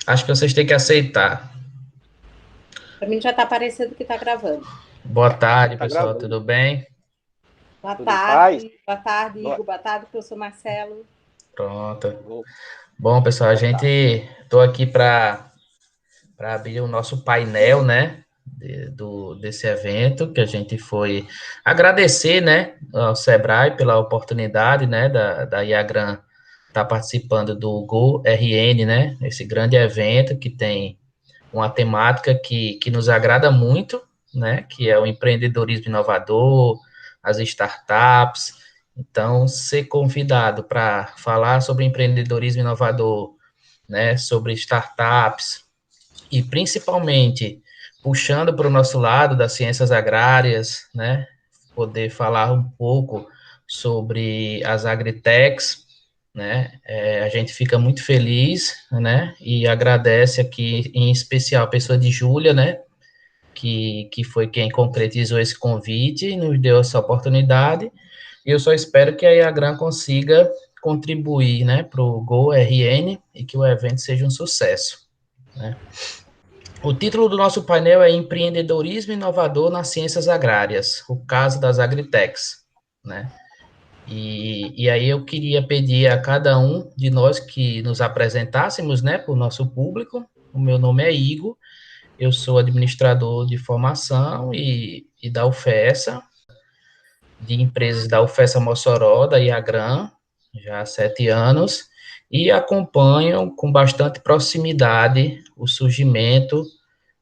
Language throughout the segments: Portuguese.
Acho que vocês têm que aceitar. Para mim já está aparecendo que está gravando. Boa Já tarde, está pessoal, gravando. tudo bem? Tudo em paz? Boa tarde, Boa, Igor, boa tarde, professor Marcelo. Pronto. boa, Bom, pessoal, a boa gente tarde. estou aqui para abrir o nosso painel, né, desse evento que a gente foi agradecer, né, ao Sebrae pela oportunidade, né, da Iagran estar participando do Go RN, né, esse grande evento que tem uma temática que nos agrada muito, né, que é o empreendedorismo inovador, as startups. Então, ser convidado para falar sobre empreendedorismo inovador, né, sobre startups e principalmente puxando para o nosso lado das ciências agrárias, né, poder falar um pouco sobre as agritechs, né? A gente fica muito feliz, né? E agradece aqui, em especial, a pessoa de Júlia, né? Que foi quem concretizou esse convite e nos deu essa oportunidade. E eu só espero que a Iagran consiga contribuir, né, para o Go RN e que o evento seja um sucesso, né? O título do nosso painel é Empreendedorismo Inovador nas Ciências Agrárias, o caso das agritechs, né? E aí eu queria pedir a cada um de nós que nos apresentássemos, né, para o nosso público. O meu nome é Igor, eu sou administrador de formação e da UFESA, de empresas da UFESA Mossoró, da Iagran, já há 7 anos, e acompanho com bastante proximidade o surgimento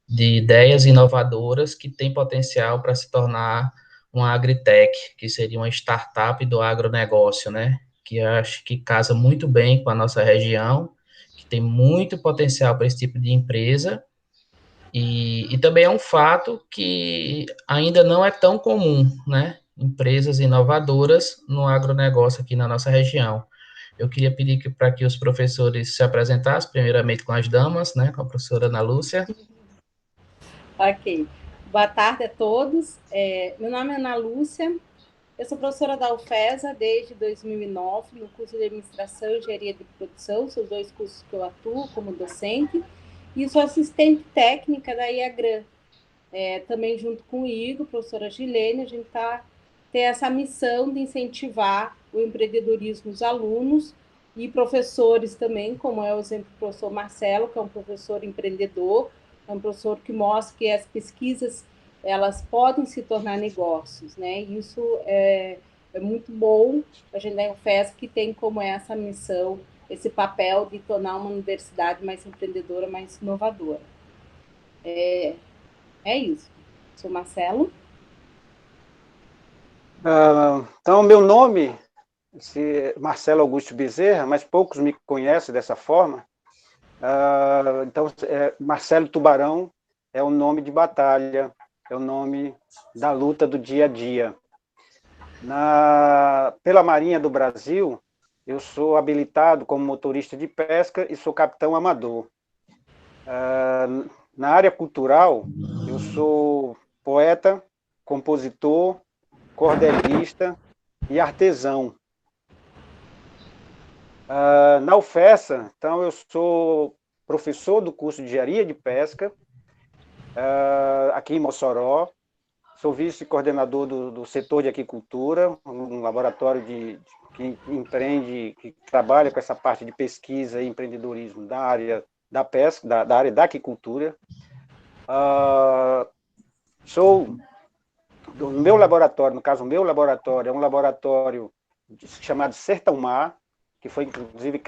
de ideias inovadoras que têm potencial para se tornar uma agritech, que seria uma startup do agronegócio, né? Que eu acho que casa muito bem com a nossa região, que tem muito potencial para esse tipo de empresa, e também é um fato que ainda não é tão comum, né? Empresas inovadoras no agronegócio aqui na nossa região. Eu queria pedir para que os professores se apresentassem, primeiramente com as damas, né? Com a professora Ana Lúcia. Ok. Boa tarde a todos. Meu nome é Ana Lúcia, eu sou professora da UFESA desde 2009, no curso de Administração e Engenharia de Produção, são os dois cursos que eu atuo como docente, e sou assistente técnica da IAGRAN, também junto com o Igor, professora Gilene, a gente tem essa missão de incentivar o empreendedorismo dos alunos e professores também, como é o exemplo do professor Marcelo, que é um professor empreendedor, é um professor que mostra que as pesquisas elas podem se tornar negócios, né? Isso é muito bom. A gente tem o FES que tem como essa missão, esse papel de tornar uma universidade mais empreendedora, mais inovadora. É isso. Sou Marcelo. Então, meu nome é Marcelo Augusto Bezerra, mas poucos me conhecem dessa forma. Então, Marcelo Tubarão é o nome de batalha, é o nome da luta do dia a dia. Pela Marinha do Brasil, eu sou habilitado como motorista de pesca e sou capitão amador. Na área cultural, eu sou poeta, compositor, cordelista e artesão. Na UFESA, então, eu sou professor do curso de Engenharia de Pesca, aqui em Mossoró. Sou vice-coordenador do setor de aquicultura, um laboratório que empreende, que trabalha com essa parte de pesquisa e empreendedorismo da área da pesca, da área da aquicultura. Sou do meu laboratório, no caso, o meu laboratório é um laboratório chamado Sertão Mar, que foi inclusive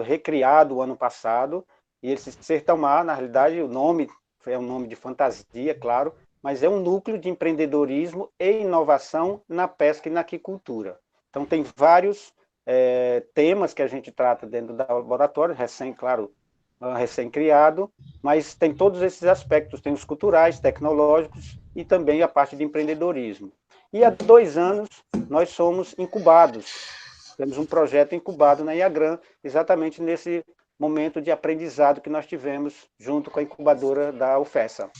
recriado o ano passado, e esse Sertão Mar, na realidade, o nome é um nome de fantasia, claro, mas é um núcleo de empreendedorismo e inovação na pesca e na aquicultura. Então, tem vários temas que a gente trata dentro do laboratório, claro, recém-criado, mas tem todos esses aspectos, tem os culturais, tecnológicos e também a parte de empreendedorismo. E há 2 anos nós somos incubados, temos um projeto incubado na Iagran, exatamente nesse momento de aprendizado que nós tivemos junto com a incubadora da UFESA.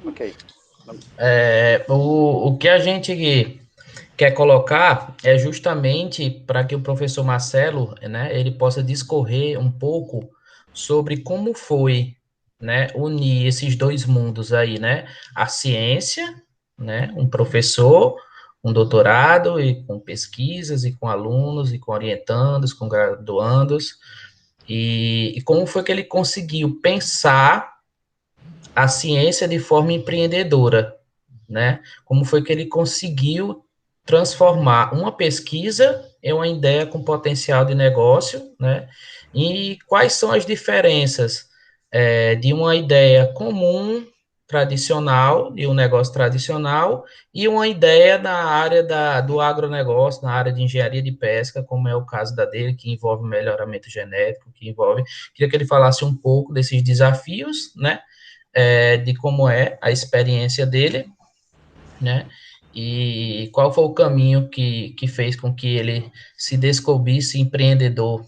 Ok. O que a gente quer colocar é justamente para que o professor Marcelo, né, ele possa discorrer um pouco sobre como foi, né, unir esses dois mundos aí, né, a ciência, né, um professor, um doutorado e com pesquisas e com alunos e com orientandos, com graduandos, e como foi que ele conseguiu pensar a ciência de forma empreendedora, né? Como foi que ele conseguiu transformar uma pesquisa em uma ideia com potencial de negócio, né? E quais são as diferenças de uma ideia comum, tradicional, de um negócio tradicional, e uma ideia na área do agronegócio, na área de engenharia de pesca, como é o caso da dele, que envolve melhoramento genético, que envolve... Queria que ele falasse um pouco desses desafios, né? De como é a experiência dele, né? E qual foi o caminho que fez com que ele se descobrisse empreendedor?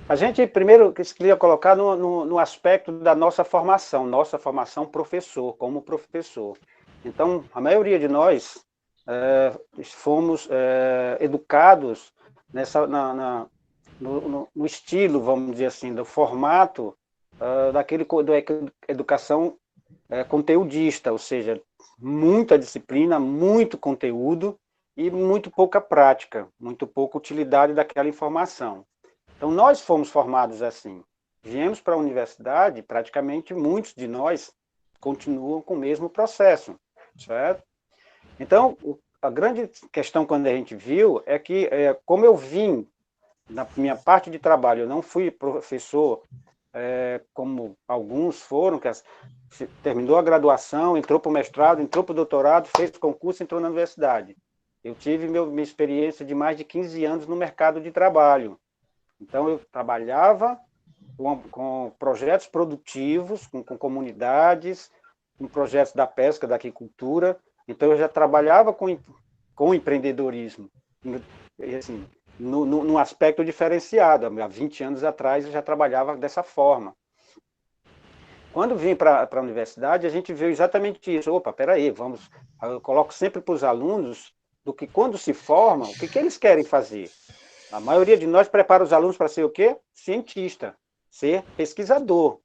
A gente primeiro queria colocar no aspecto da nossa formação professor, como professor. Então, a maioria de nós fomos educados no estilo, vamos dizer assim, do formato da educação conteudista, ou seja, muita disciplina, muito conteúdo e muito pouca prática, muito pouca utilidade daquela informação. Então, nós fomos formados assim. Viemos para a universidade, praticamente muitos de nós continuam com o mesmo processo, certo? Então, a grande questão quando a gente viu é que, como eu vim, na minha parte de trabalho, eu não fui professor como alguns foram, que terminou a graduação, entrou para o mestrado, entrou para o doutorado, fez o concurso, entrou na universidade. Eu tive minha experiência de mais de 15 anos no mercado de trabalho. Então, eu trabalhava com projetos produtivos, com comunidades, com projetos da pesca, da aquicultura. Então, eu já trabalhava com empreendedorismo, assim, num aspecto diferenciado. Há 20 anos atrás, eu já trabalhava dessa forma. Quando vim para a universidade, a gente viu exatamente isso. Opa, peraí, eu coloco sempre para os alunos do que quando se formam, o que eles querem fazer. A maioria de nós prepara os alunos para ser o quê? Cientista, ser pesquisador.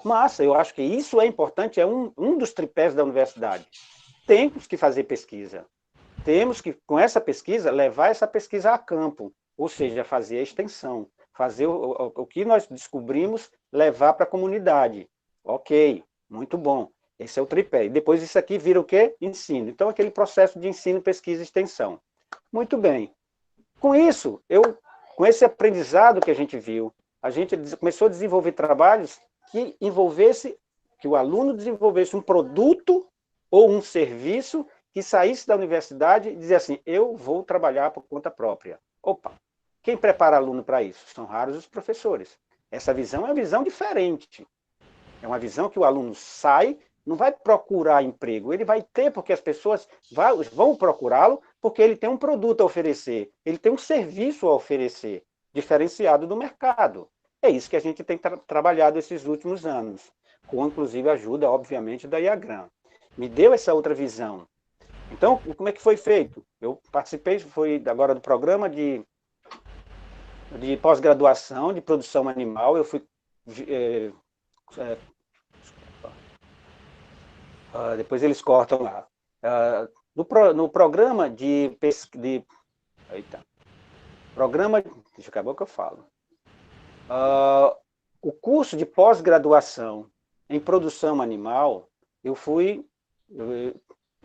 Mas eu acho que isso é importante, é um dos tripés da universidade. Temos que fazer pesquisa. Temos que, com essa pesquisa, levar essa pesquisa a campo, ou seja, fazer a extensão, fazer o que nós descobrimos, levar para a comunidade. Ok, muito bom. Esse é o tripé. E depois isso aqui vira o quê? Ensino. Então, aquele processo de ensino, pesquisa e extensão. Muito bem. Com isso, com esse aprendizado que a gente viu, a gente começou a desenvolver trabalhos que o aluno desenvolvesse um produto ou um serviço que saísse da universidade e dizia assim, eu vou trabalhar por conta própria. Opa, quem prepara aluno para isso? São raros os professores. Essa visão é uma visão diferente. É uma visão que o aluno sai, não vai procurar emprego, ele vai ter, porque as pessoas vão procurá-lo, porque ele tem um produto a oferecer, ele tem um serviço a oferecer, diferenciado do mercado. É isso que a gente tem trabalhado esses últimos anos, com inclusive a ajuda, obviamente, da IAGRAM. Me deu essa outra visão. Então, como é que foi feito? Eu participei, foi agora do programa de pós-graduação de produção animal, eu fui... depois eles cortam lá. No programa programa... Deixa eu acabar o que eu falo. O curso de pós-graduação em produção animal, eu fui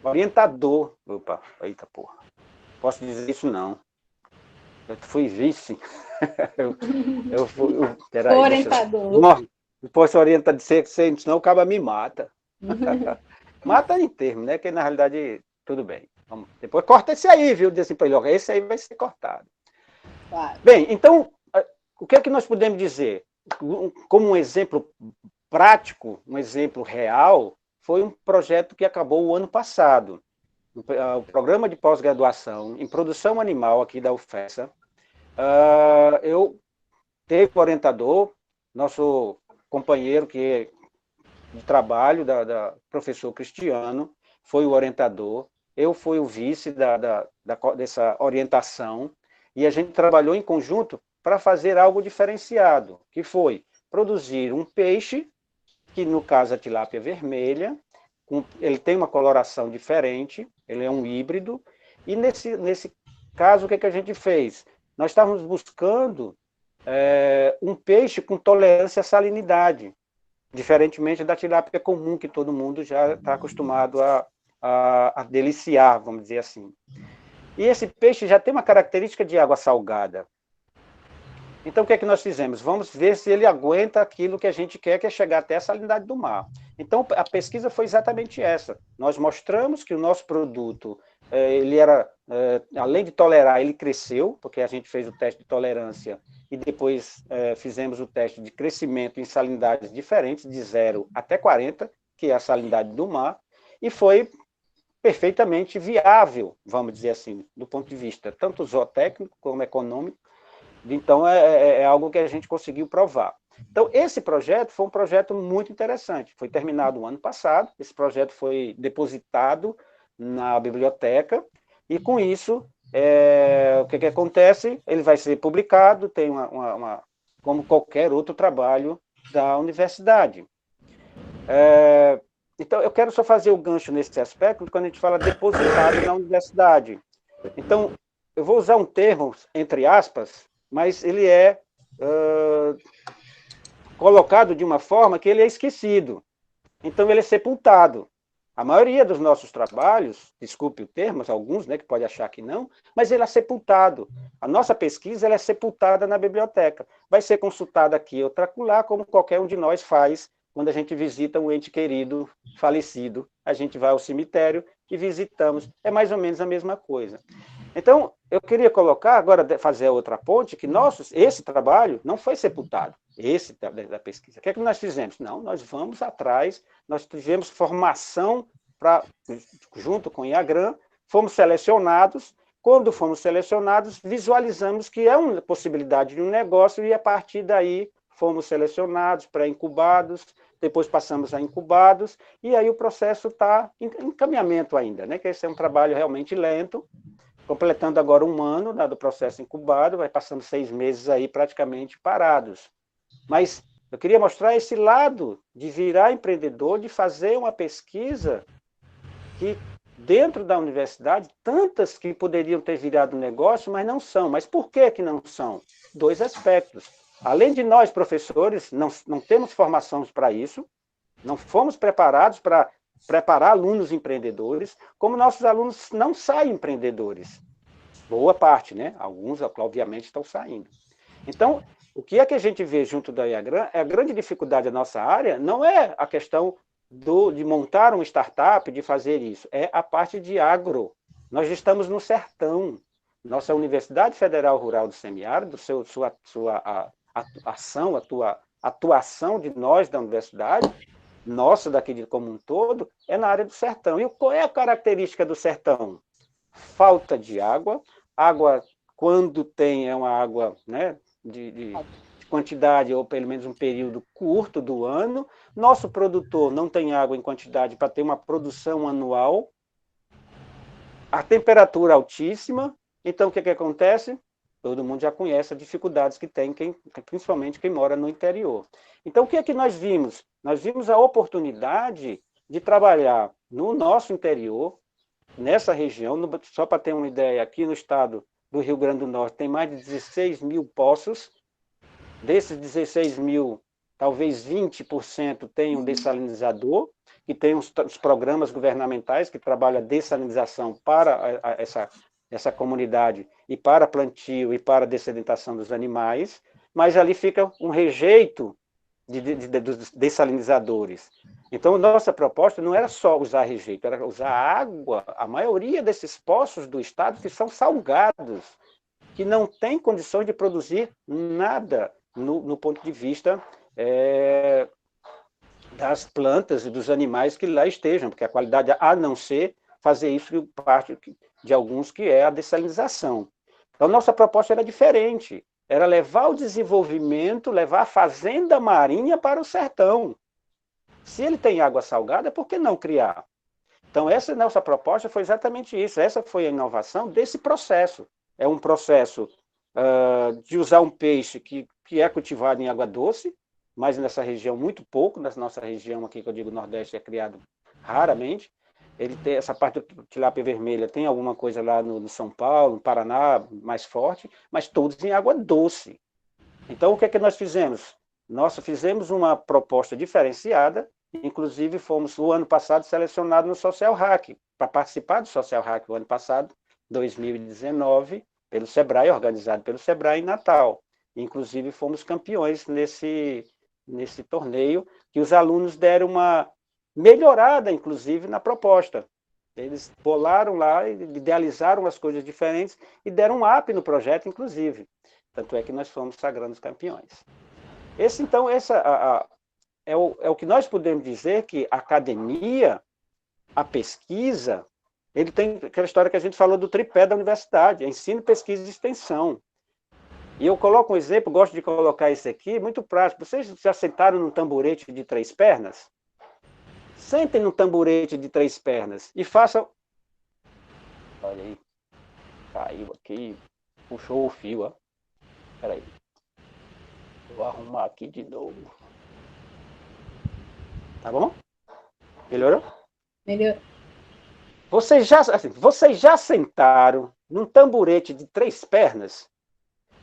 orientador. Opa, eita porra. Posso dizer isso não. Eu fui vice. Peraí, orientador. Não posso orientar de ser, senão o cara me mata. Mata em termos, né? Que na realidade, tudo bem. Depois corta esse aí, viu? Desse pelhoca. Esse aí vai ser cortado. Claro. Bem, então, o que é que nós podemos dizer? Como um exemplo prático, um exemplo real, foi um projeto que acabou o ano passado. O programa de pós-graduação em produção animal aqui da UFESA. Eu teve um orientador, nosso companheiro que de trabalho da professor Cristiano, foi o orientador, eu fui o vice dessa orientação, e a gente trabalhou em conjunto para fazer algo diferenciado, que foi produzir um peixe, que no caso é a tilápia vermelha, ele tem uma coloração diferente, ele é um híbrido, e nesse caso, o que a gente fez? Nós estávamos buscando um peixe com tolerância à salinidade, diferentemente da tilápia comum, que todo mundo já está acostumado a deliciar, vamos dizer assim. E esse peixe já tem uma característica de água salgada. Então, o que é que nós fizemos? Vamos ver se ele aguenta aquilo que a gente quer, que é chegar até a salinidade do mar. Então, a pesquisa foi exatamente essa. Nós mostramos que o nosso produto, ele era, além de tolerar, ele cresceu, porque a gente fez o teste de tolerância e depois fizemos o teste de crescimento em salinidades diferentes, de 0 até 40, que é a salinidade do mar, e foi perfeitamente viável, vamos dizer assim, do ponto de vista tanto zootécnico como econômico. Então, é algo que a gente conseguiu provar. Então, esse projeto foi um projeto muito interessante. Foi terminado o ano passado, esse projeto foi depositado na biblioteca, e com isso, o que acontece? Ele vai ser publicado, tem como qualquer outro trabalho da universidade. Então, eu quero só fazer o gancho nesse aspecto, quando a gente fala depositado na universidade. Então, eu vou usar um termo, entre aspas, mas ele é colocado de uma forma que ele é esquecido. Então, ele é sepultado. A maioria dos nossos trabalhos, desculpe o termo, alguns, né, que pode achar que não, mas ele é sepultado. A nossa pesquisa ela é sepultada na biblioteca. Vai ser consultada aqui ou acolá, como qualquer um de nós faz quando a gente visita um ente querido, falecido. A gente vai ao cemitério e visitamos. É mais ou menos a mesma coisa. Então, eu queria colocar, agora fazer outra ponte, que esse trabalho não foi sepultado, esse da pesquisa. O que é que nós fizemos? Não, nós vamos atrás, nós tivemos formação junto com o IAGRAN, fomos selecionados. Quando fomos selecionados, visualizamos que é uma possibilidade de um negócio e, a partir daí, fomos selecionados, pré-incubados, depois passamos a incubados, e aí o processo está em encaminhamento ainda, né? Que esse é um trabalho realmente lento, completando agora 1 ano do processo incubado, vai passando 6 meses aí praticamente parados. Mas eu queria mostrar esse lado de virar empreendedor, de fazer uma pesquisa que, dentro da universidade, tantas que poderiam ter virado negócio, mas não são. Mas por que não são? 2 aspectos. Além de nós, professores, não temos formação para isso, não fomos preparados para preparar alunos empreendedores, como nossos alunos não saem empreendedores. Boa parte, né? Alguns, obviamente, estão saindo. Então, o que é que a gente vê junto da IAGRAN? A grande dificuldade da nossa área não é a questão de montar uma startup, de fazer isso, é a parte de agro. Nós estamos no sertão. Nossa Universidade Federal Rural do Semiárido, sua atuação de nós da universidade, nossa daqui como um todo, é na área do sertão. E qual é a característica do sertão? Falta de água. Água, quando tem, é uma água, né, de quantidade, ou pelo menos um período curto do ano. Nosso produtor não tem água em quantidade para ter uma produção anual. A temperatura altíssima. Então, o que acontece? Todo mundo já conhece as dificuldades que tem, principalmente quem mora no interior. Então, o que é que nós vimos? Nós vimos a oportunidade de trabalhar no nosso interior, nessa região. Só para ter uma ideia, aqui no estado do Rio Grande do Norte tem mais de 16 mil poços. Desses 16 mil, talvez 20% tem um dessalinizador, que tem os programas governamentais que trabalham a dessalinização para essa comunidade, e para plantio e para dessedentação dos animais, mas ali fica um rejeito dos dessalinizadores. Então, nossa proposta não era só usar rejeito, era usar água. A maioria desses poços do estado que são salgados, que não tem condições de produzir nada no ponto de vista das plantas e dos animais que lá estejam, porque a qualidade, a não ser fazer isso parte de alguns, que é a dessalinização. Então, nossa proposta era diferente, era levar o desenvolvimento, levar a fazenda marinha para o sertão. Se ele tem água salgada, por que não criar? Então, essa nossa proposta foi exatamente isso. Essa foi a inovação desse processo. É um processo de usar um peixe que é cultivado em água doce, mas nessa região muito pouco, nessa nossa região aqui, que eu digo Nordeste, é criado raramente. Ele tem essa parte do tilápia vermelha, tem alguma coisa lá no São Paulo, no Paraná, mais forte, mas todos em água doce. Então, o que é que nós fizemos? Nós fizemos uma proposta diferenciada, inclusive fomos, no ano passado, selecionados no Social Hack, para participar do Social Hack o ano passado, 2019, pelo Sebrae, organizado pelo Sebrae em Natal. Inclusive, fomos campeões nesse torneio, que os alunos deram uma melhorada, inclusive, na proposta. Eles bolaram lá, idealizaram as coisas diferentes e deram um up no projeto, inclusive. Tanto é que nós fomos sagrados campeões. Então, é o que nós podemos dizer, que a academia, a pesquisa, ele tem aquela história que a gente falou do tripé da universidade, ensino, pesquisa e extensão. E eu coloco um exemplo, gosto de colocar esse aqui, muito prático. Vocês já sentaram num tamborete de 3 pernas? Sentem no tamborete de 3 pernas e façam... Olha aí, caiu aqui, puxou o fio, ó. Espera aí. Vou arrumar aqui de novo. Tá bom? Melhorou? Melhorou. Vocês já sentaram num tamborete de 3 pernas?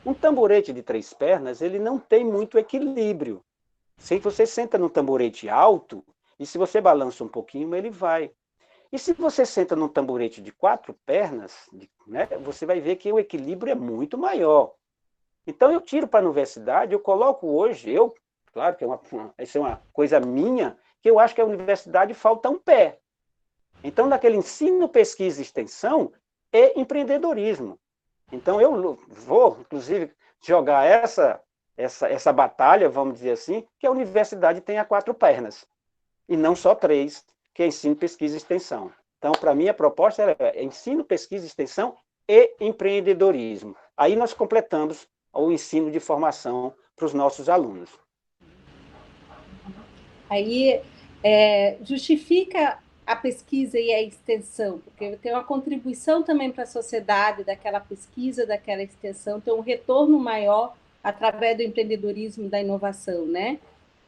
Um tamborete de 3 pernas, ele não tem muito equilíbrio. Se você senta num tamborete alto, e se você balança um pouquinho, ele vai. E se você senta num tamborete de 4 pernas, né, você vai ver que o equilíbrio é muito maior. Então, eu tiro para a universidade, eu coloco hoje, claro que isso é uma coisa minha, que eu acho que a universidade falta um pé. Então, naquele ensino, pesquisa e extensão e empreendedorismo. Então, eu vou, inclusive, jogar essa batalha, vamos dizer assim, que a universidade tenha 4 pernas, e não só 3, que é ensino, pesquisa e extensão. Então, para mim, a proposta é ensino, pesquisa e extensão e empreendedorismo. Aí nós completamos o ensino de formação para os nossos alunos. Aí justifica a pesquisa e a extensão, porque tem uma contribuição também para a sociedade daquela pesquisa, daquela extensão, tem um retorno maior através do empreendedorismo, da inovação, né?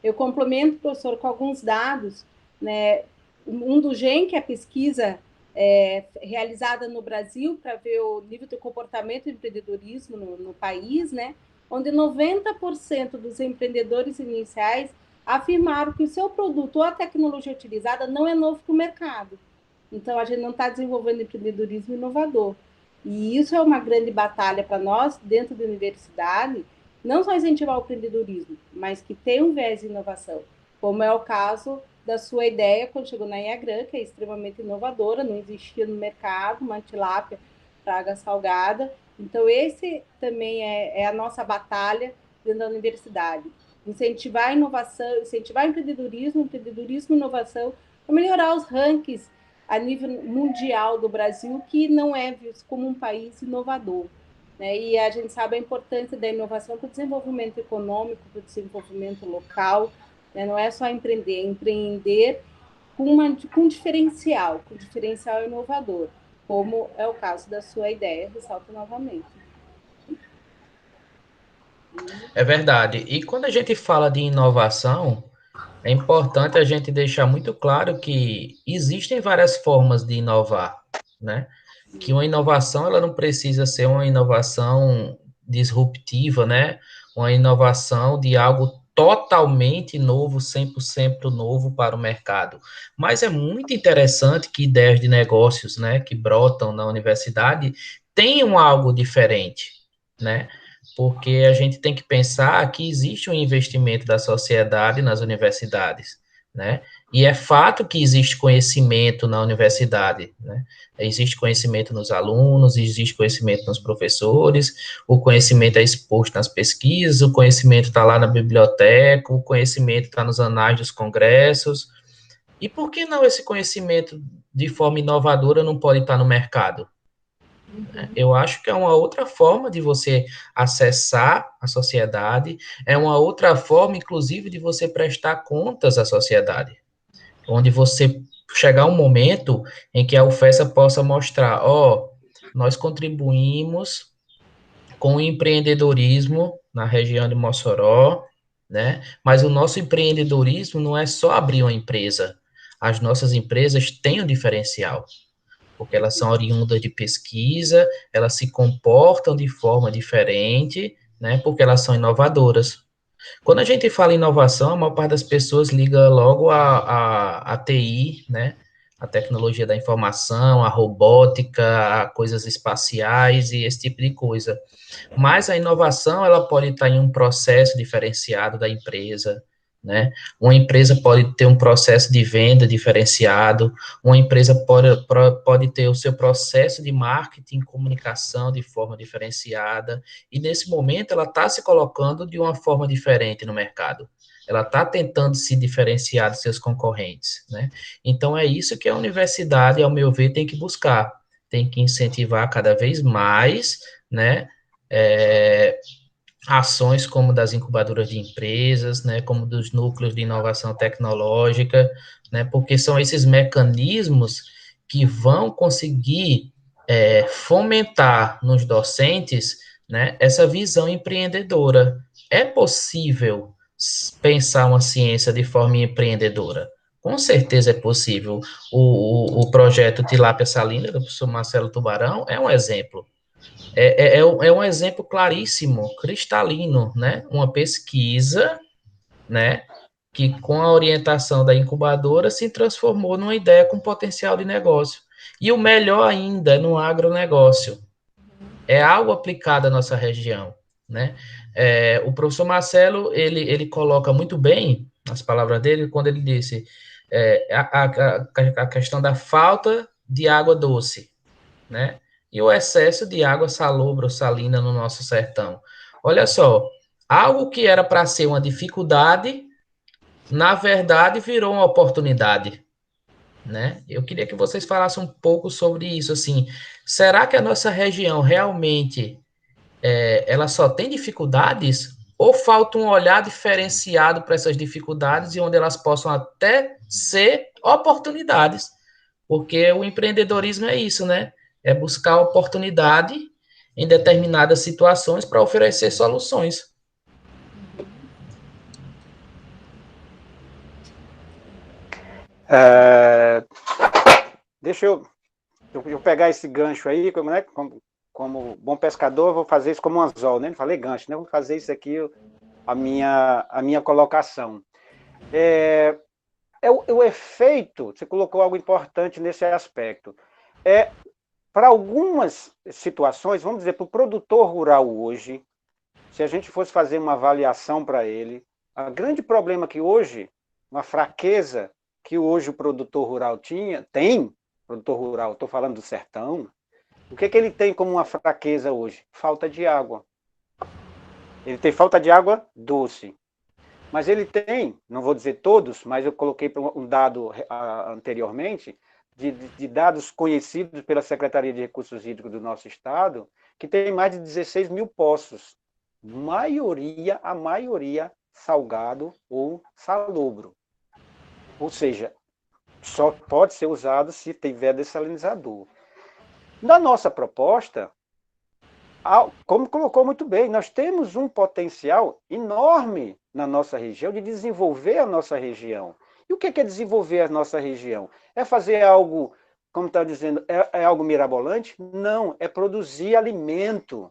Eu complemento, professor, com alguns dados, né? Um do GEM, que é a pesquisa realizada no Brasil para ver o nível de comportamento do empreendedorismo no país, né? Onde 90% dos empreendedores iniciais afirmaram que o seu produto ou a tecnologia utilizada não é novo para o mercado. Então, a gente não está desenvolvendo empreendedorismo inovador. E isso é uma grande batalha para nós, dentro da universidade, não só incentivar o empreendedorismo, mas que tenha um viés de inovação, como é o caso da sua ideia quando chegou na IAGRAN, que é extremamente inovadora, não existia no mercado uma tilápia praga salgada. Então, esse também é a nossa batalha dentro da universidade. Incentivar a inovação, incentivar o empreendedorismo e inovação, para melhorar os rankings a nível mundial do Brasil, que não é visto como um país inovador. Né? E a gente sabe a importância da inovação para o desenvolvimento econômico, para o desenvolvimento local, né? Não é só empreender, é empreender com diferencial inovador, como é o caso da sua ideia, ressalto novamente. É verdade. E quando a gente fala de inovação, é importante a gente deixar muito claro que existem várias formas de inovar, né? Que uma inovação, ela não precisa ser uma inovação disruptiva, né? Uma inovação de algo totalmente novo, 100% novo para o mercado. Mas é muito interessante que ideias de negócios, né, que brotam na universidade, tenham algo diferente, né? Porque a gente tem que pensar que existe um investimento da sociedade nas universidades, né? E é fato que existe conhecimento na universidade, né? Existe conhecimento nos alunos, existe conhecimento nos professores, o conhecimento é exposto nas pesquisas, o conhecimento está lá na biblioteca, o conhecimento está nos anais dos congressos. E por que não esse conhecimento de forma inovadora não pode estar no mercado? Eu acho que é uma outra forma de você acessar a sociedade, é uma outra forma, inclusive, de você prestar contas à sociedade, onde você chegar um momento em que a UFESA possa mostrar, nós contribuímos com o empreendedorismo na região de Mossoró, né? Mas o nosso empreendedorismo não é só abrir uma empresa. As nossas empresas têm um diferencial, porque elas são oriundas de pesquisa, elas se comportam de forma diferente, né? Porque elas são inovadoras. Quando a gente fala em inovação, a maior parte das pessoas liga logo a TI, né? A tecnologia da informação, a robótica, a coisas espaciais e esse tipo de coisa. Mas a inovação, ela pode estar em um processo diferenciado da empresa, né? Uma empresa pode ter um processo de venda diferenciado, uma empresa pode ter o seu processo de marketing e comunicação de forma diferenciada, e nesse momento ela está se colocando de uma forma diferente no mercado. Ela está tentando se diferenciar dos seus concorrentes, né? Então é isso que a universidade, ao meu ver, tem que buscar, tem que incentivar cada vez mais, né? É, ações como das incubadoras de empresas, né, como dos núcleos de inovação tecnológica, né, porque são esses mecanismos que vão conseguir fomentar nos docentes, né, essa visão empreendedora. É possível pensar uma ciência de forma empreendedora? Com certeza é possível. O projeto Tilápia Salina, do professor Marcelo Tubarão, é um exemplo. É um exemplo claríssimo, cristalino, né? Uma pesquisa, né? Que com a orientação da incubadora se transformou numa ideia com potencial de negócio. E o melhor ainda, no agronegócio. É algo aplicado à nossa região, né? O professor Marcelo, ele coloca muito bem, as palavras dele, quando ele disse a questão da falta de água doce, né? E o excesso de água salobra ou salina no nosso sertão. Olha só, algo que era para ser uma dificuldade, na verdade virou uma oportunidade, né? Eu queria que vocês falassem um pouco sobre isso, assim, será que a nossa região realmente ela só tem dificuldades ou falta um olhar diferenciado para essas dificuldades e onde elas possam até ser oportunidades? Porque o empreendedorismo é isso, né? É buscar oportunidade em determinadas situações para oferecer soluções. Deixa eu pegar esse gancho aí, como bom pescador, eu vou fazer isso como um anzol, né? Não falei gancho, né? Vou fazer isso aqui, a minha colocação. O efeito, você colocou algo importante nesse aspecto. Para algumas situações, vamos dizer, para o produtor rural hoje, se a gente fosse fazer uma avaliação para ele, o grande problema que hoje, uma fraqueza que hoje o produtor rural produtor rural, estou falando do sertão, o que ele tem como uma fraqueza hoje? Falta de água. Ele tem falta de água doce. Mas ele tem, não vou dizer todos, mas eu coloquei um dado anteriormente, de dados conhecidos pela Secretaria de Recursos Hídricos do nosso estado, que tem mais de 16 mil poços. A maioria salgado ou salobro. Ou seja, só pode ser usado se tiver dessalinizador. Na nossa proposta, como colocou muito bem, nós temos um potencial enorme na nossa região de desenvolver a nossa região. E o que é desenvolver a nossa região? É fazer algo, como está dizendo, é algo mirabolante? Não, é produzir alimento.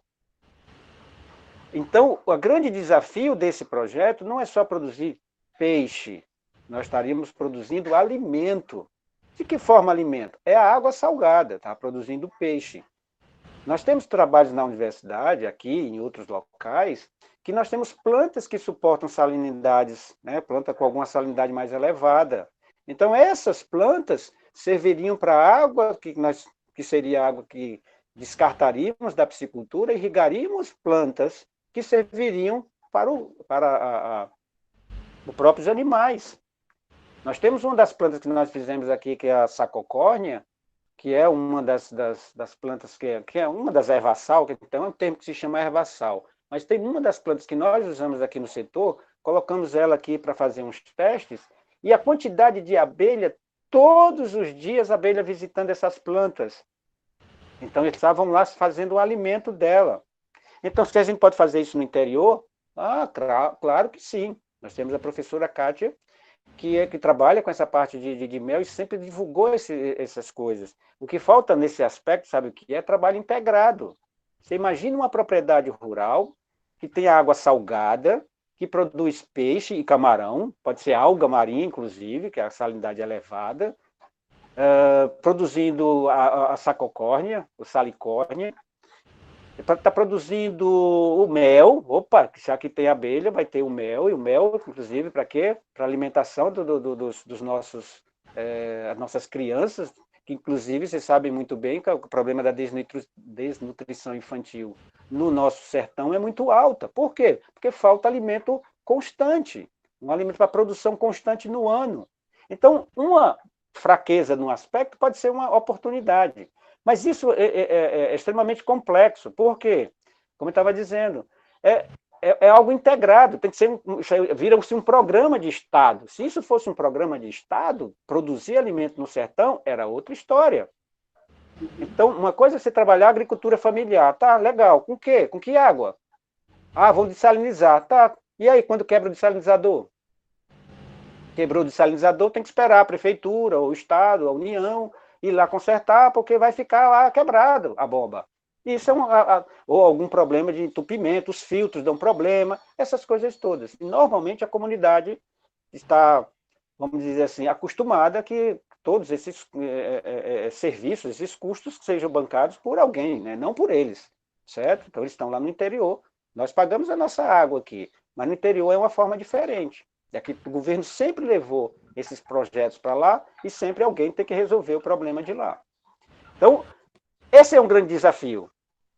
Então, o grande desafio desse projeto não é só produzir peixe, nós estaríamos produzindo alimento. De que forma alimento? É a água salgada, está produzindo peixe. Nós temos trabalhos na universidade, aqui em outros locais, que nós temos plantas que suportam salinidades, né? Planta com alguma salinidade mais elevada. Então, essas plantas serviriam para a água, que seria a água que descartaríamos da piscicultura, e irrigaríamos plantas que serviriam para os próprios animais. Nós temos uma das plantas que nós fizemos aqui, que é a sacocórnia, que é uma das plantas, que é uma das ervassal, que tem um termo que se chama ervassal, mas tem uma das plantas que nós usamos aqui no setor, colocamos ela aqui para fazer uns testes, E a quantidade de abelha, todos os dias a abelha visitando essas plantas. Então, eles estavam lá fazendo o alimento dela. Então, se a gente pode fazer isso no interior, claro que sim. Nós temos a professora Kátia, que trabalha com essa parte de mel e sempre divulgou essas coisas. O que falta nesse aspecto, sabe o que é? Trabalho integrado. Você imagina uma propriedade rural que tem água salgada, que produz peixe e camarão, pode ser alga marinha, inclusive, que a salinidade é elevada, produzindo a sacocórnia, o salicórnia, está produzindo o mel. Opa, já que tem abelha, vai ter o mel, e o mel, inclusive, para quê? Para alimentação dos nossos, as nossas crianças, que inclusive vocês sabem muito bem que o problema da desnutrição infantil no nosso sertão é muito alta. Por quê? Porque falta alimento constante, um alimento para produção constante no ano. Então, uma fraqueza num aspecto pode ser uma oportunidade. Mas isso é extremamente complexo. Por quê? Como eu estava dizendo, é algo integrado, tem que ser vira-se um programa de Estado. Se isso fosse um programa de Estado, produzir alimento no sertão era outra história. Então, uma coisa é você trabalhar a agricultura familiar. Tá, legal. Com quê? Com que água? Vou dessalinizar. Tá. E aí, quando quebra o dessalinizador? Quebrou o dessalinizador, tem que esperar a prefeitura, o Estado, a União, ir lá consertar, porque vai ficar lá quebrado a bomba. Isso é ou algum problema de entupimento, os filtros dão problema, essas coisas todas. E, normalmente, a comunidade está, vamos dizer assim, acostumada que todos esses serviços, esses custos sejam bancados por alguém, né? Não por eles, certo? Então, eles estão lá no interior. Nós pagamos a nossa água aqui, mas no interior é uma forma diferente. É que o governo sempre levou esses projetos para lá e sempre alguém tem que resolver o problema de lá. Então, esse é um grande desafio.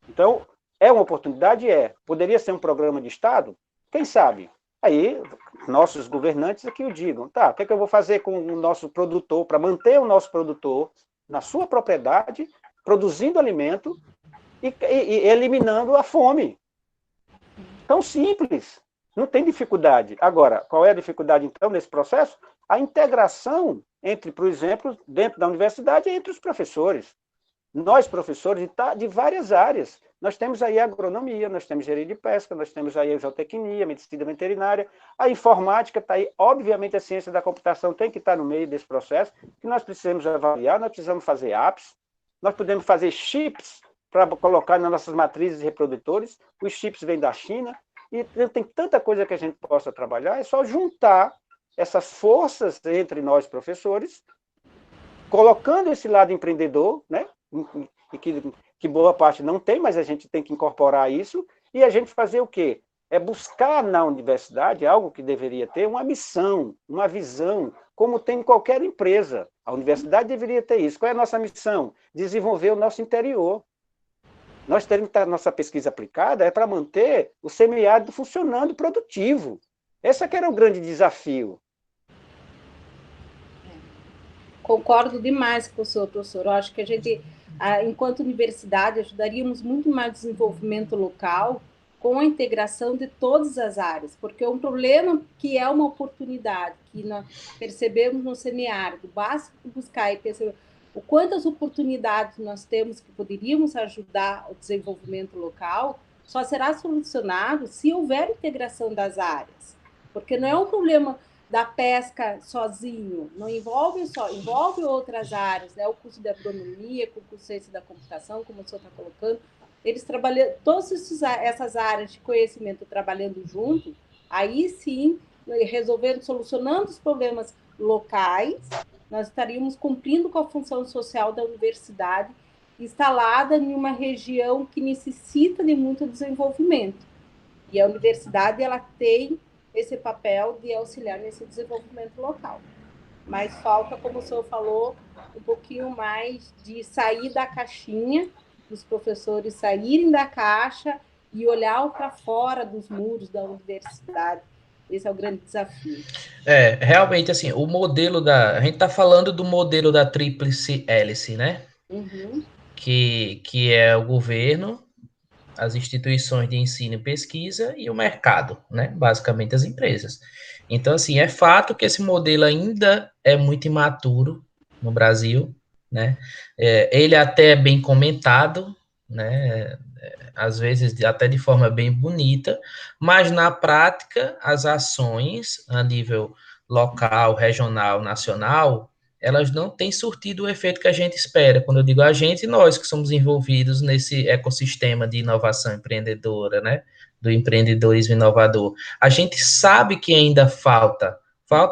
Então, é uma oportunidade? Poderia ser um programa de Estado? Quem sabe? Aí, nossos governantes aqui o digam. Tá, o que eu vou fazer com o nosso produtor, para manter o nosso produtor na sua propriedade, produzindo alimento e eliminando a fome? Tão simples. Não tem dificuldade. Agora, qual é a dificuldade, então, nesse processo? A integração entre, por exemplo, dentro da universidade, entre os professores. Nós, professores, de várias áreas. Nós temos aí a agronomia, nós temos engenharia de pesca, nós temos aí a zootecnia, medicina veterinária, a informática está aí. Obviamente, a ciência da computação tem que estar no meio desse processo, que nós precisamos avaliar, nós precisamos fazer apps, nós podemos fazer chips para colocar nas nossas matrizes reprodutores. Os chips vêm da China, e tem tanta coisa que a gente possa trabalhar, é só juntar essas forças entre nós, professores, colocando esse lado empreendedor, né? E que boa parte não tem, mas a gente tem que incorporar isso, e a gente fazer o quê? É buscar na universidade algo que deveria ter uma missão, uma visão, como tem em qualquer empresa. A universidade deveria ter isso. Qual é a nossa missão? Desenvolver o nosso interior. Nós temos que estar, nossa pesquisa aplicada para manter o semiárido funcionando produtivo. Esse que era o grande desafio. Concordo demais com o senhor, professor. Eu acho que a gente, enquanto universidade, ajudaríamos muito mais o desenvolvimento local com a integração de todas as áreas, porque é um problema que é uma oportunidade, que nós percebemos no semiárido. Basta buscar e perceber o quantas oportunidades nós temos que poderíamos ajudar o desenvolvimento local, só será solucionado se houver integração das áreas, porque não é um problema da pesca sozinho, não envolve envolve outras áreas, né? O curso de agronomia, com o curso de ciência da computação, como o senhor está colocando, eles trabalham, todas essas áreas de conhecimento trabalhando junto, aí sim, resolvendo, solucionando os problemas locais, nós estaríamos cumprindo com a função social da universidade instalada em uma região que necessita de muito desenvolvimento. E a universidade, ela tem esse papel de auxiliar nesse desenvolvimento local. Mas falta, como o senhor falou, um pouquinho mais de sair da caixinha, dos professores saírem da caixa e olhar para fora dos muros da universidade. Esse é o grande desafio. Realmente, assim, o modelo a gente está falando do modelo da tríplice hélice, né? Uhum. Que é o governo, as instituições de ensino e pesquisa e o mercado, né? Basicamente as empresas. Então, assim, é fato que esse modelo ainda é muito imaturo no Brasil, né? Ele até é bem comentado, né? Às vezes até de forma bem bonita, mas na prática as ações a nível local, regional, nacional, elas não têm surtido o efeito que a gente espera. Quando eu digo a gente, nós que somos envolvidos nesse ecossistema de inovação empreendedora, né? Do empreendedorismo inovador. A gente sabe que ainda falta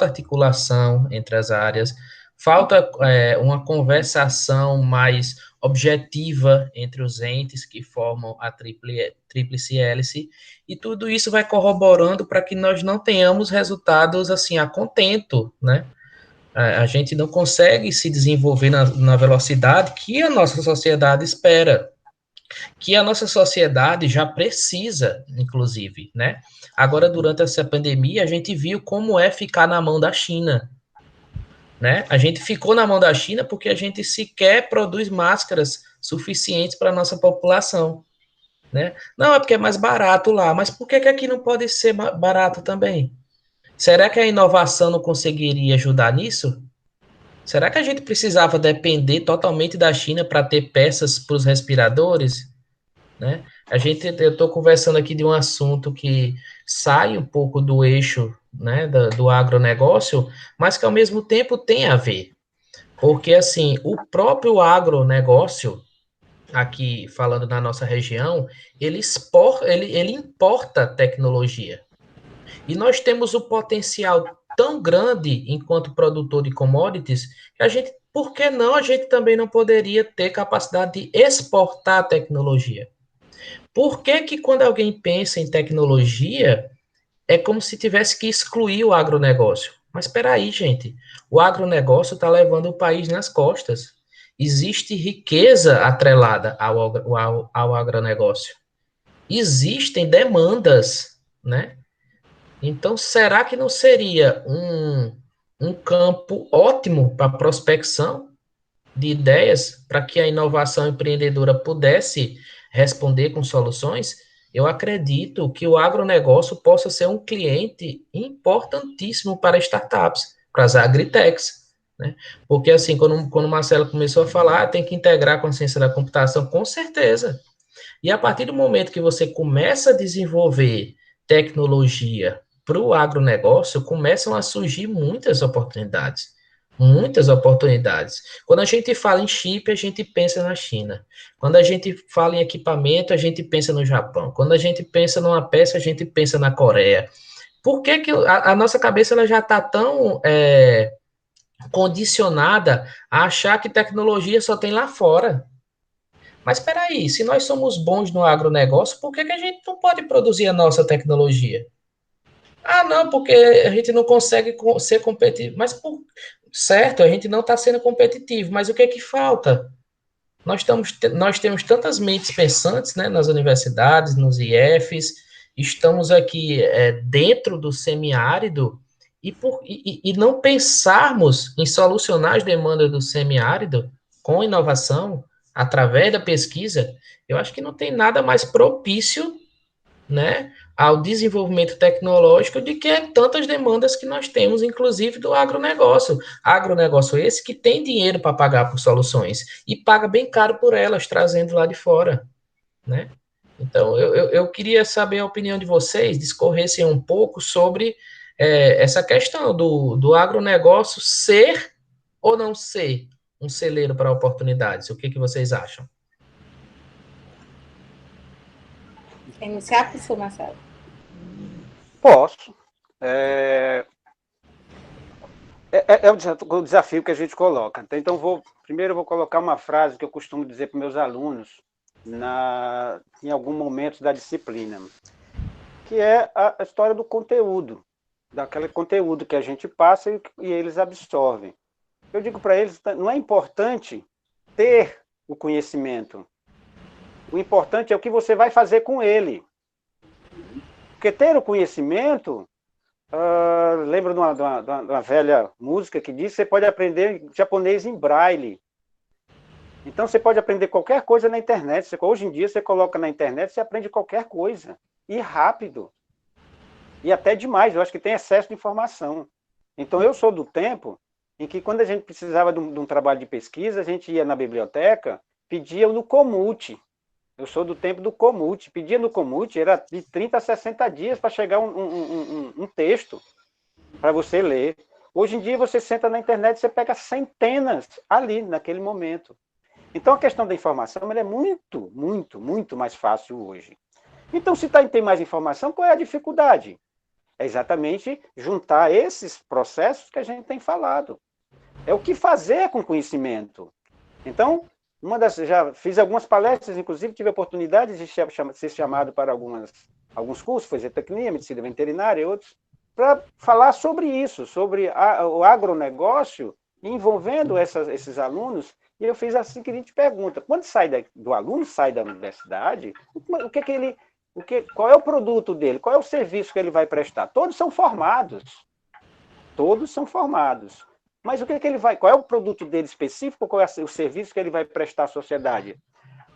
articulação entre as áreas, falta uma conversação mais objetiva entre os entes que formam a tríplice hélice, e tudo isso vai corroborando para que nós não tenhamos resultados assim a contento, né? A gente não consegue se desenvolver na velocidade que a nossa sociedade espera, que a nossa sociedade já precisa, inclusive, né? Agora, durante essa pandemia, a gente viu como é ficar na mão da China, né? A gente ficou na mão da China porque a gente sequer produz máscaras suficientes para a nossa população, né? Não, é porque é mais barato lá, mas por que aqui não pode ser barato também? Será que a inovação não conseguiria ajudar nisso? Será que a gente precisava depender totalmente da China para ter peças para os respiradores? Né? Eu estou conversando aqui de um assunto que sai um pouco do eixo, né, do agronegócio, mas que ao mesmo tempo tem a ver. Porque, assim, o próprio agronegócio, aqui falando na nossa região, ele importa tecnologia. E nós temos o potencial tão grande enquanto produtor de commodities que por que não a gente também não poderia ter capacidade de exportar tecnologia? Por que que quando alguém pensa em tecnologia, é como se tivesse que excluir o agronegócio? Mas espera aí, gente, o agronegócio está levando o país nas costas. Existe riqueza atrelada ao agronegócio. Existem demandas, né? Então, será que não seria um campo ótimo para prospecção de ideias, para que a inovação empreendedora pudesse responder com soluções? Eu acredito que o agronegócio possa ser um cliente importantíssimo para startups, para as agritechs, né? Porque, assim, quando o Marcelo começou a falar, tem que integrar com a ciência da computação, com certeza. E a partir do momento que você começa a desenvolver tecnologia para o agronegócio, começam a surgir muitas oportunidades. Muitas oportunidades. Quando a gente fala em chip, a gente pensa na China. Quando a gente fala em equipamento, a gente pensa no Japão. Quando a gente pensa numa peça, a gente pensa na Coreia. Por que, que a nossa cabeça ela já está tão condicionada a achar que tecnologia só tem lá fora? Mas espera aí, se nós somos bons no agronegócio, por que que a gente não pode produzir a nossa tecnologia? Ah, não, porque a gente não consegue ser competitivo. Certo, a gente não está sendo competitivo, mas o que é que falta? Nós temos tantas mentes pensantes, né, nas universidades, nos IFs, estamos aqui dentro do semiárido e não pensarmos em solucionar as demandas do semiárido com inovação, através da pesquisa, eu acho que não tem nada mais propício, né, ao desenvolvimento tecnológico de que tantas demandas que nós temos, inclusive do agronegócio. Agronegócio esse que tem dinheiro para pagar por soluções e paga bem caro por elas, trazendo lá de fora, né? Então, eu queria saber a opinião de vocês, discorressem um pouco sobre essa questão do agronegócio ser ou não ser um celeiro para oportunidades. O que, que vocês acham? Quer iniciar, professor Marcelo? Posso. O desafio que a gente coloca. Então, primeiro eu vou colocar uma frase que eu costumo dizer para meus alunos em algum momento da disciplina, que é a história do conteúdo, daquele conteúdo que a gente passa e eles absorvem. Eu digo para eles, não é importante ter o conhecimento. O importante é o que você vai fazer com ele. Porque ter o conhecimento, lembro de uma velha música que diz que você pode aprender japonês em braille. Então, você pode aprender qualquer coisa na internet. Hoje em dia, você coloca na internet, você aprende qualquer coisa. E rápido. E até demais. Eu acho que tem excesso de informação. Então, eu sou do tempo em que, quando a gente precisava de um trabalho de pesquisa, a gente ia na biblioteca, pedia no Comute. Eu sou do tempo do Comute. Pedia no Comute, era de 30 a 60 dias para chegar um texto para você ler. Hoje em dia, você senta na internet e você pega centenas ali, naquele momento. Então, a questão da informação ela é muito, muito, muito mais fácil hoje. Então, se tem mais informação, qual é a dificuldade? É exatamente juntar esses processos que a gente tem falado. É o que fazer com conhecimento. Então, já fiz algumas palestras, inclusive tive a oportunidade de ser chamado para alguns cursos, foi zootecnia, medicina veterinária e outros, para falar sobre isso, sobre o agronegócio, envolvendo esses alunos. E eu fiz a seguinte pergunta: quando do aluno sai da universidade, qual é o produto dele? Qual é o serviço que ele vai prestar? Todos são formados. Todos são formados. Mas qual é o produto dele específico? Qual é o serviço que ele vai prestar à sociedade?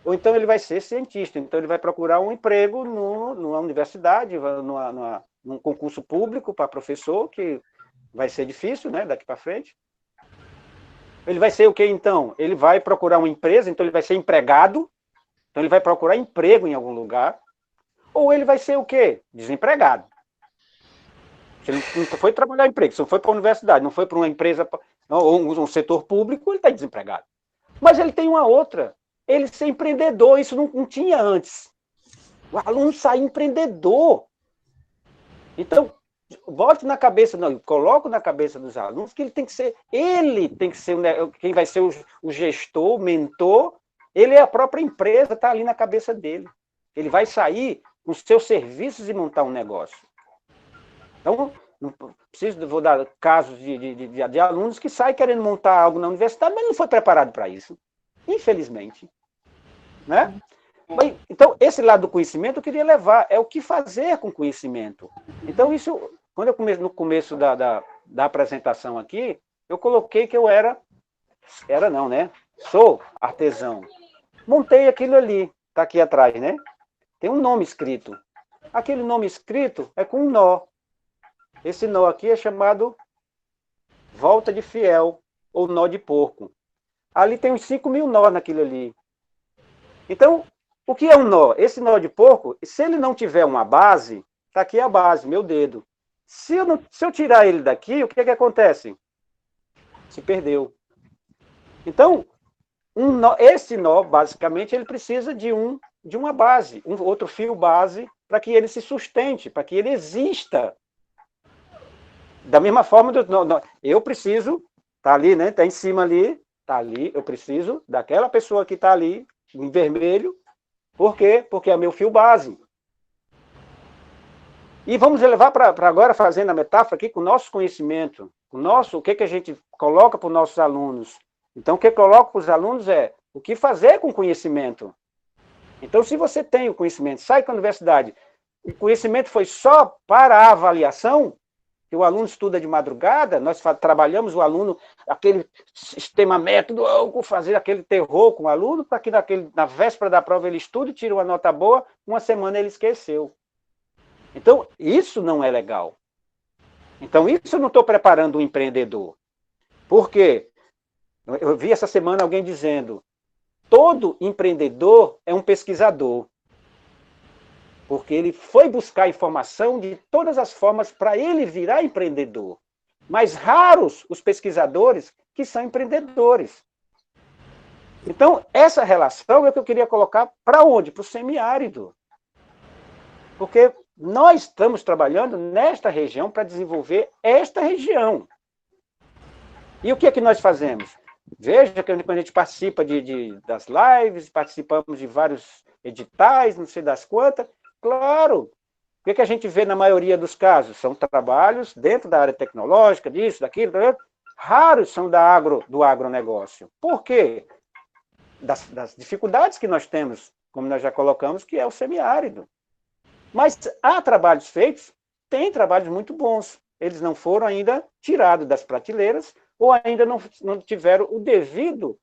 Ou então ele vai ser cientista, então ele vai procurar um emprego numa universidade, num concurso público para professor, que vai ser difícil, né, daqui para frente. Ele vai ser o quê, então? Ele vai procurar uma empresa, então ele vai ser empregado, então ele vai procurar emprego em algum lugar, ou ele vai ser o quê? Desempregado. Se ele não foi trabalhar em emprego, se não foi para a universidade, não foi para uma empresa, ou um setor público, ele está desempregado. Mas ele tem uma outra, ele ser empreendedor, isso não tinha antes. O aluno sai empreendedor. Então, bote na cabeça, coloco na cabeça dos alunos que ele tem que ser quem vai ser o gestor, o mentor, ele é a própria empresa, está ali na cabeça dele. Ele vai sair com os seus serviços e montar um negócio. Então, vou dar casos de alunos que saem querendo montar algo na universidade, mas não foi preparado para isso, infelizmente. Né? Então, esse lado do conhecimento eu queria levar, é o que fazer com conhecimento. Então, isso, quando no começo da apresentação aqui, eu coloquei que eu sou artesão. Montei aquilo ali, está aqui atrás, né? Tem um nome escrito. Aquele nome escrito é com um nó. Esse nó aqui é chamado volta de fiel, ou nó de porco. Ali tem uns 5.000 nós naquilo ali. Então, o que é um nó? Esse nó de porco, se ele não tiver uma base, está aqui a base, meu dedo. Se eu tirar ele daqui, o que acontece? Se perdeu. Então, esse nó, basicamente, ele precisa de uma base, um outro fio base, para que ele se sustente, para que ele exista. Da mesma forma, eu preciso, está ali, né? Está em cima ali, está ali, eu preciso daquela pessoa que está ali, em vermelho. Por quê? Porque é meu fio base. E vamos levar para agora, fazendo a metáfora aqui, com o nosso conhecimento, o que a gente coloca para os nossos alunos. Então, o que eu coloco para os alunos é o que fazer com o conhecimento. Então, se você tem o conhecimento, sai da universidade, o conhecimento foi só para a avaliação, que o aluno estuda de madrugada, nós trabalhamos o aluno, aquele sistema método, fazer aquele terror com o aluno, para que na véspera da prova ele estude, tire uma nota boa, uma semana ele esqueceu. Então, isso não é legal. Então, isso eu não estou preparando o empreendedor. Por quê? Eu vi essa semana alguém dizendo, todo empreendedor é um pesquisador. Porque ele foi buscar informação de todas as formas para ele virar empreendedor. Mas raros os pesquisadores que são empreendedores. Então, essa relação é o que eu queria colocar para onde? Para o semiárido. Porque nós estamos trabalhando nesta região para desenvolver esta região. E o que é que nós fazemos? Veja que quando a gente participa das lives, participamos de vários editais, não sei das quantas. Claro, o que a gente vê na maioria dos casos? São trabalhos dentro da área tecnológica, disso, daquilo, raros são do agronegócio. Por quê? Das dificuldades que nós temos, como nós já colocamos, que é o semiárido. Mas há trabalhos feitos, tem trabalhos muito bons. Eles não foram ainda tirados das prateleiras ou ainda não tiveram o devido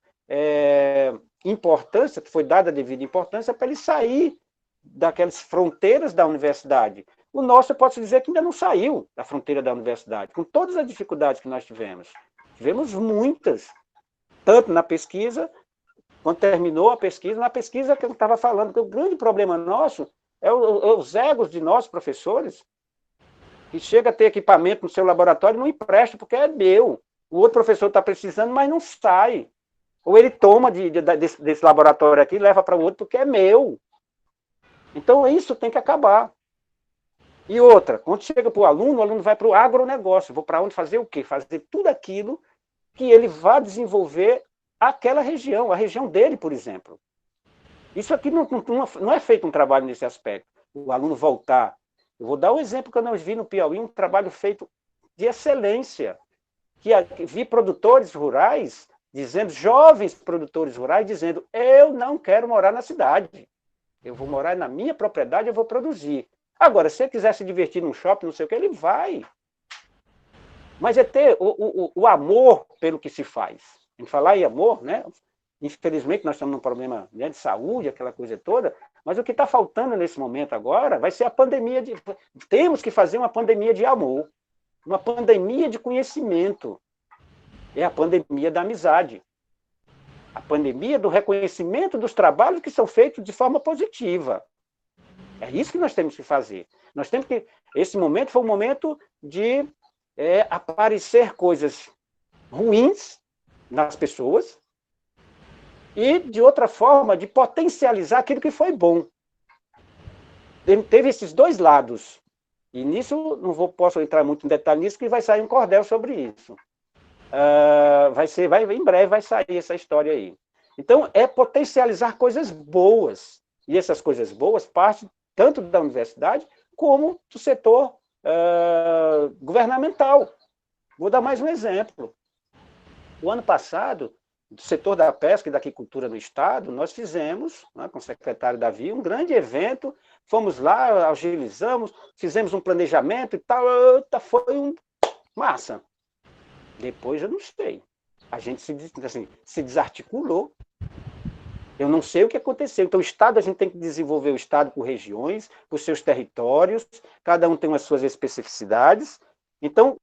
importância, foi dada a devida importância para ele sair daquelas fronteiras da universidade. O nosso, eu posso dizer que ainda não saiu da fronteira da universidade, com todas as dificuldades que nós tivemos. Tivemos muitas, tanto na pesquisa, quando terminou a pesquisa, na pesquisa que eu estava falando, que o grande problema nosso é os egos de nós, professores, que chega a ter equipamento no seu laboratório e não empresta, porque é meu. O outro professor está precisando, mas não sai. Ou ele toma desse laboratório aqui e leva para o outro, porque é meu. Então, isso tem que acabar. E outra, quando chega para o aluno vai para o agronegócio. Vou para onde fazer o quê? Fazer tudo aquilo que ele vai desenvolver aquela região, a região dele, por exemplo. Isso aqui não é feito um trabalho nesse aspecto. O aluno voltar. Eu vou dar um exemplo que eu não vi no Piauí, um trabalho feito de excelência. Que vi produtores rurais dizendo, jovens produtores rurais dizendo, eu não quero morar na cidade. Eu vou morar na minha propriedade, eu vou produzir. Agora, se ele quiser se divertir num shopping, não sei o que, ele vai. Mas é ter o amor pelo que se faz. A gente falar em amor, né? Infelizmente, nós estamos num problema, né, de saúde, aquela coisa toda, mas o que está faltando nesse momento agora vai ser a pandemia de... Temos que fazer uma pandemia de amor, uma pandemia de conhecimento. É a pandemia da amizade. A pandemia do reconhecimento dos trabalhos que são feitos de forma positiva. É isso que nós temos que fazer. Nós temos que... Esse momento foi um momento de aparecer coisas ruins nas pessoas e, de outra forma, de potencializar aquilo que foi bom. Teve esses dois lados. E nisso, posso entrar muito em detalhe nisso, que vai sair um cordel sobre isso. Em breve vai sair essa história aí. Então, é potencializar coisas boas. E essas coisas boas partem tanto da universidade como do setor governamental. Vou dar mais um exemplo. O ano passado, do setor da pesca e da aquicultura no Estado, nós fizemos, né, com o secretário Davi, um grande evento, fomos lá, agilizamos, fizemos um planejamento e tal, foi massa. Depois eu não sei. A gente se desarticulou. Eu não sei o que aconteceu. Então, o Estado, a gente tem que desenvolver o Estado por regiões, por seus territórios, cada um tem as suas especificidades. Então,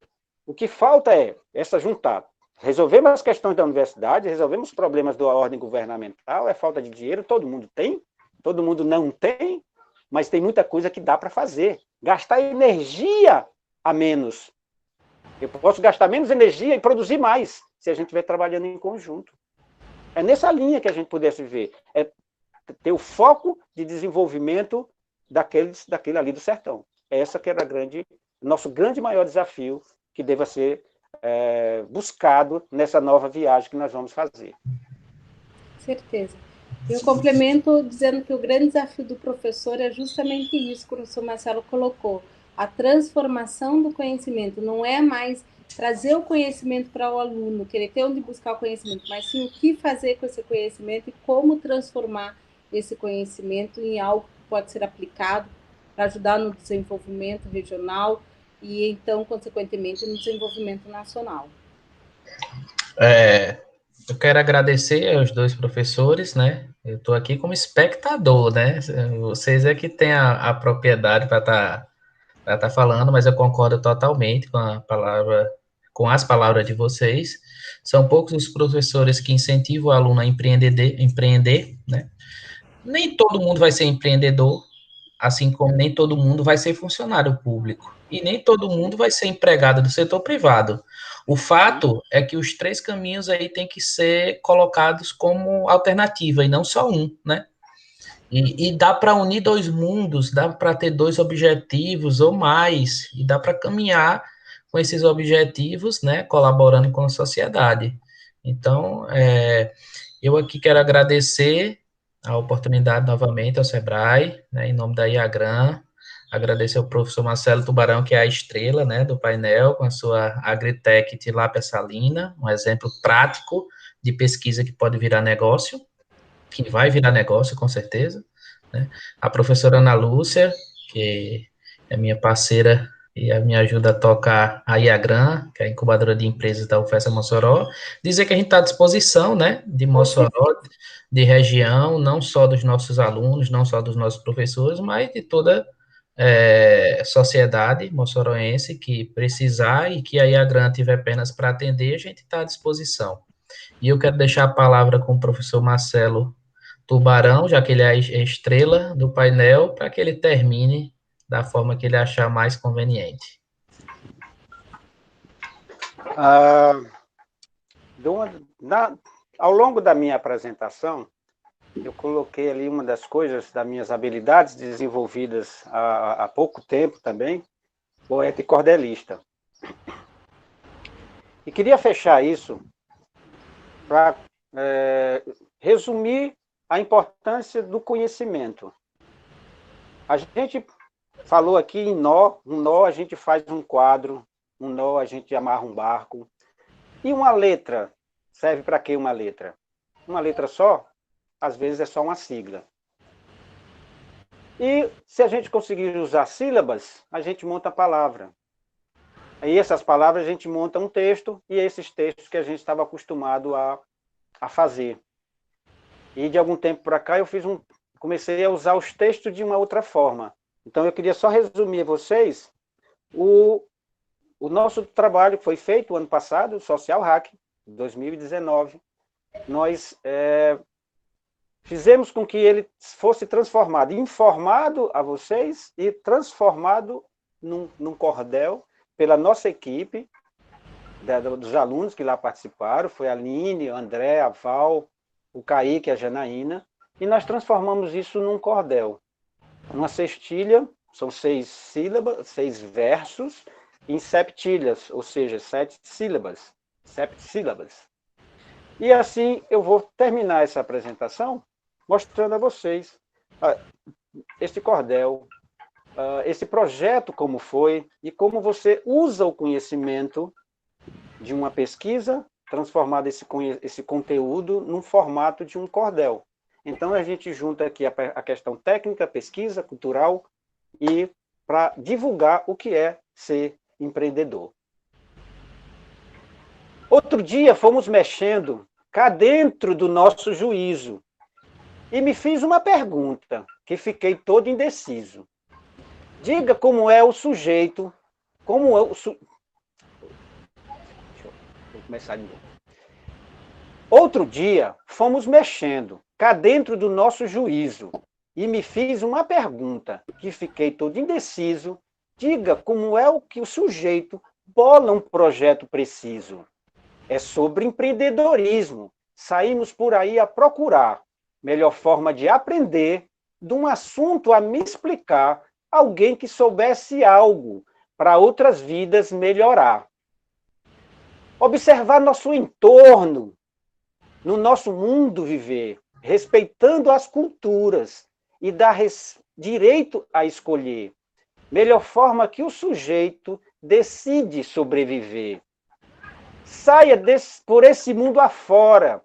o que falta é essa juntar. Resolvemos as questões da universidade, resolvemos os problemas da ordem governamental, é falta de dinheiro, todo mundo tem, todo mundo não tem, mas tem muita coisa que dá para fazer. Gastar energia a menos. Eu posso gastar menos energia e produzir mais, se a gente estiver trabalhando em conjunto. É nessa linha que a gente pudesse ver. É ter o foco de desenvolvimento daquele ali do sertão. Essa que era nosso grande maior desafio, que deva ser buscado nessa nova viagem que nós vamos fazer. Certeza. Eu complemento dizendo que o grande desafio do professor é justamente isso que o professor Marcelo colocou, a transformação do conhecimento. Não é mais trazer o conhecimento para o aluno, querer ter onde buscar o conhecimento, mas sim o que fazer com esse conhecimento e como transformar esse conhecimento em algo que pode ser aplicado para ajudar no desenvolvimento regional e, então, consequentemente, no desenvolvimento nacional. Eu quero agradecer aos dois professores, né? Eu estou aqui como espectador, né? Vocês é que têm a propriedade para tá falando, mas eu concordo totalmente com as palavras de vocês. São poucos os professores que incentivam o aluno a empreender, né? Nem todo mundo vai ser empreendedor, assim como nem todo mundo vai ser funcionário público. E nem todo mundo vai ser empregado do setor privado. O fato é que os três caminhos aí têm que ser colocados como alternativa, e não só um, né? E dá para unir dois mundos, dá para ter dois objetivos ou mais, e dá para caminhar com esses objetivos, né, colaborando com a sociedade. Então, eu aqui quero agradecer a oportunidade novamente ao Sebrae, né, em nome da IAGRAN, agradecer ao professor Marcelo Tubarão, que é a estrela, né, do painel, com a sua Agritech Tilápia Salina, um exemplo prático de pesquisa que pode virar negócio, que vai virar negócio, com certeza, né? A professora Ana Lúcia, que é minha parceira e me ajuda a tocar a IAGRAN, que é a incubadora de empresas da UFES Mossoró. Dizer que a gente está à disposição, né, de Mossoró, de região, não só dos nossos alunos, não só dos nossos professores, mas de toda sociedade moçoroense que precisar e que a IAGRAN tiver pernas para atender, a gente está à disposição. E eu quero deixar a palavra com o professor Marcelo Tubarão, já que ele é a estrela do painel, para que ele termine da forma que ele achar mais conveniente. Ao longo da minha apresentação, eu coloquei ali uma das coisas das minhas habilidades desenvolvidas há pouco tempo também, poeta e cordelista. E queria fechar isso para resumir a importância do conhecimento. A gente falou aqui em nó, um nó a gente faz um quadro, um nó a gente amarra um barco. E uma letra, serve para quê uma letra? Uma letra só, às vezes é só uma sigla. E se a gente conseguir usar sílabas, a gente monta a palavra. E essas palavras a gente monta um texto, e esses textos que a gente estava acostumado a fazer. E de algum tempo para cá eu comecei a usar os textos de uma outra forma. Então eu queria só resumir a vocês o nosso trabalho que foi feito o ano passado, o Social Hack, 2019. Nós fizemos com que ele fosse transformado, informado a vocês e transformado num cordel pela nossa equipe, dos alunos que lá participaram, foi a Aline, a André, a Val, o Kaique, a Janaína, e nós transformamos isso num cordel. Uma cestilha, são 6 sílabas, 6 versos, em septilhas, ou seja, 7 sílabas. E assim eu vou terminar essa apresentação mostrando a vocês esse cordel, esse projeto como foi, e como você usa o conhecimento de uma pesquisa, transformar esse conteúdo num formato de um cordel. Então, a gente junta aqui a questão técnica, pesquisa, cultural, e para divulgar o que é ser empreendedor. Outro dia, fomos mexendo cá dentro do nosso juízo, e me fiz uma pergunta, que fiquei todo indeciso. Diga como é o sujeito, Vou começar de novo. Outro dia, fomos mexendo cá dentro do nosso juízo e me fiz uma pergunta que fiquei todo indeciso. Diga como é o que o sujeito bola um projeto preciso. É sobre empreendedorismo. Saímos por aí a procurar melhor forma de aprender de um assunto a me explicar, alguém que soubesse algo para outras vidas melhorar. Observar nosso entorno, no nosso mundo viver, respeitando as culturas e dar direito a escolher. Melhor forma que o sujeito decide sobreviver. Saia por esse mundo afora,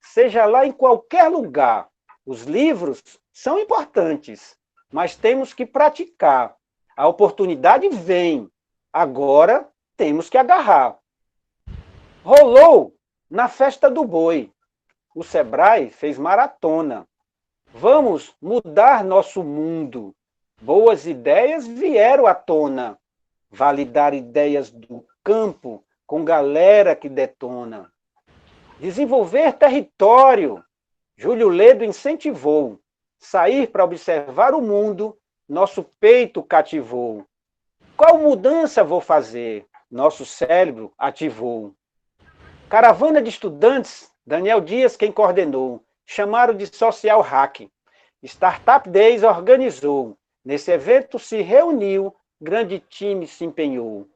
seja lá em qualquer lugar. Os livros são importantes, mas temos que praticar. A oportunidade vem, agora temos que agarrar. Rolou na festa do boi. O Sebrae fez maratona. Vamos mudar nosso mundo. Boas ideias vieram à tona. Validar ideias do campo com galera que detona. Desenvolver território. Júlio Ledo incentivou. Sair para observar o mundo, nosso peito cativou. Qual mudança vou fazer? Nosso cérebro ativou. Caravana de estudantes, Daniel Dias quem coordenou, chamaram de Social Hack. Startup Days organizou. Nesse evento se reuniu, grande time se empenhou.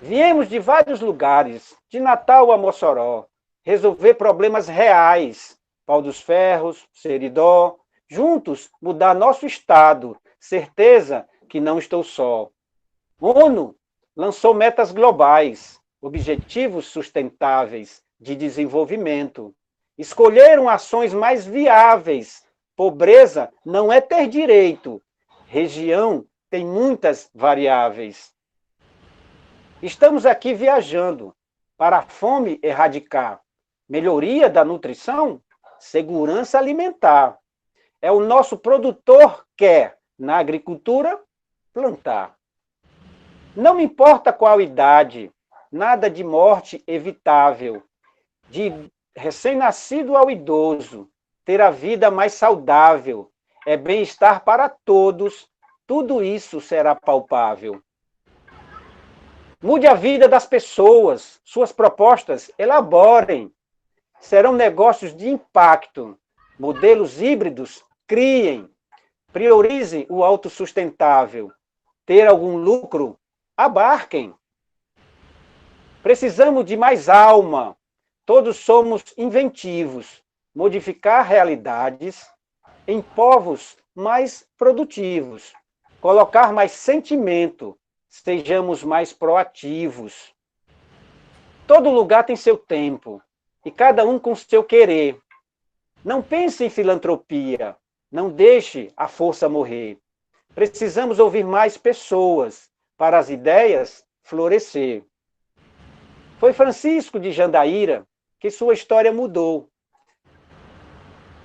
Viemos de vários lugares, de Natal a Mossoró, resolver problemas reais. Pau dos Ferros, Seridó, juntos mudar nosso estado, certeza que não estou só. ONU lançou metas globais, objetivos sustentáveis de desenvolvimento. Escolheram ações mais viáveis. Pobreza não é ter direito. Região tem muitas variáveis. Estamos aqui viajando para a fome erradicar, melhoria da nutrição, segurança alimentar. É o nosso produtor quer, na agricultura, plantar. Não me importa qual idade, nada de morte evitável, de recém-nascido ao idoso, ter a vida mais saudável, é bem-estar para todos, tudo isso será palpável. Mude a vida das pessoas, suas propostas elaborem, serão negócios de impacto, modelos híbridos criem, priorize o autossustentável, ter algum lucro, abarquem. Precisamos de mais alma, todos somos inventivos, modificar realidades em povos mais produtivos, colocar mais sentimento, sejamos mais proativos. Todo lugar tem seu tempo, e cada um com seu querer. Não pense em filantropia, não deixe a força morrer. Precisamos ouvir mais pessoas, para as ideias florescer. Foi Francisco de Jandaíra que sua história mudou.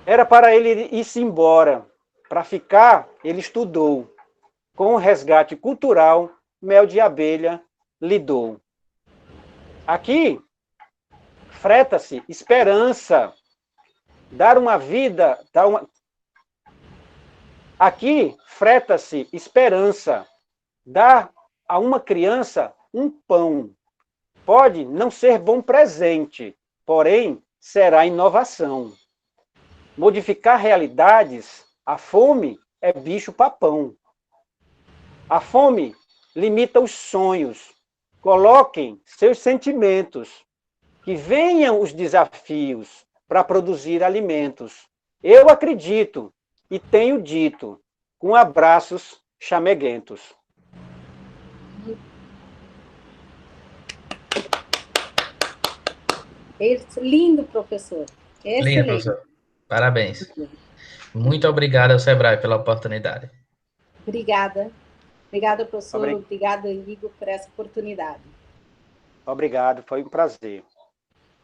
Era para ele ir-se embora. Para ficar, ele estudou. Com o resgate cultural, Mel de Abelha lidou. Aqui, freta-se esperança. Dar uma vida... Aqui, freta-se esperança. Dar a uma criança um pão. Pode não ser bom presente, porém, será inovação. Modificar realidades, a fome é bicho-papão. A fome limita os sonhos. Coloquem seus sentimentos. Que venham os desafios para produzir alimentos. Eu acredito e tenho dito, com abraços chameguentos. Lindo, professor. Excelente. Lindo, professor. Parabéns. Muito obrigado ao Sebrae pela oportunidade. Obrigada. Obrigada, professor. Obrigada, Igor, por essa oportunidade. Obrigado, foi um prazer.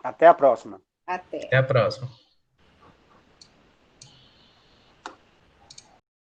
Até a próxima. Até. Até a próxima.